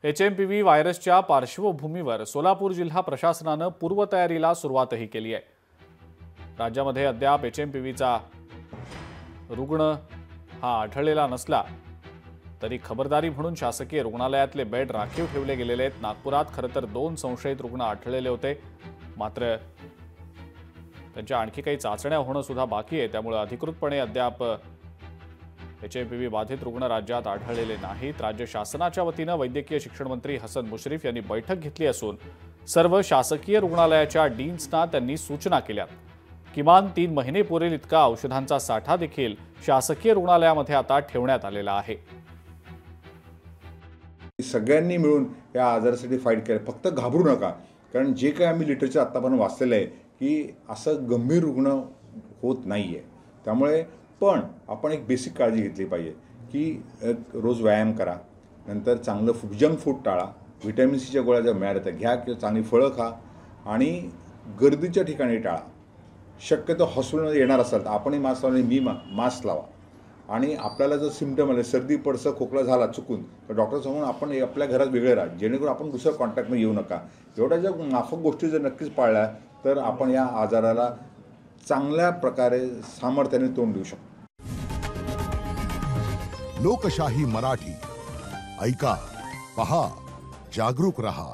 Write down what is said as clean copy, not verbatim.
HMPV व्हायरसच्या पार्श्वभूमीवर सोलापूर जिल्हा प्रशासनानं पूर्वतयारीला सुरुवातही केली आहे। राज्यामध्ये अद्याप HMPVचा रुग्ण हा आढळलेला नसला तरी खबरदारी म्हणून शासकीय रुग्णालयातले बेड राखीव ठेवले गेलेले आहेत। नागपुरात खरंतर 2 संशयित रुग्ण आढळलेले होते, मात्र त्यांच्या आणखी काही चाचण्या होणं सुद्धा बाकी आहे। त्यामुळे अधिकृतपणे अद्याप HMPV बाधित रुग्ण राज्यात आढळलेले नाहीत। राज्य शासनाच्या वतीनं वैद्यकीय शिक्षण मंत्री हसन मुश्रीफ यांनी बैठक घेतली असून सर्व शासकीय रुग्णालयाच्या डीन्सना त्यांनी सूचना केल्या। किमान 3 महिने पुरेल इतका औषधांचा साठा देखील शासकीय रुग्णालयामध्ये आता ठेवण्यात आलेला आहे। सगळ्यांनी मिळून या आजारासाठी फाईट केलं। फक्त घाबरू नका, कारण जे काही आम्ही लिटरेचर आतापर्यंत वाचलेलं आहे की असं गंभीर रुग्ण होत नाहीये। त्यामुळे पण आपण एक बेसिक काळजी घेतली पाहिजे की रोज व्यायाम करा, नंतर चांगलं जंक फूड टाळा, व्हिटॅमिन सीच्या गोळ्या जर मिळाल्या तर घ्या किंवा चांगली फळं खा आणि गर्दीच्या ठिकाणी टाळा। शक्यतो हॉस्पिटलमध्ये येणार असाल तर आपणही मास्क लावा, मास्क लावा आणि आपल्याला जर सिम्पटम आले, सर्दी पडसं खोकला झाला चुकून, तर डॉक्टर सांगून आपण आपल्या घरात वेगळे राहा, जेणेकरून आपण दुसऱ्या कॉन्टॅक्टमध्ये येऊ नका। एवढ्या जर माफक गोष्टी जर नक्कीच पाळल्या तर आपण या आजाराला चांगल्या प्रकारे सामर्थ्याने तोंड देऊ शकतो। लोकशाही मराठी ऐका, पहा, जागरूक रहा।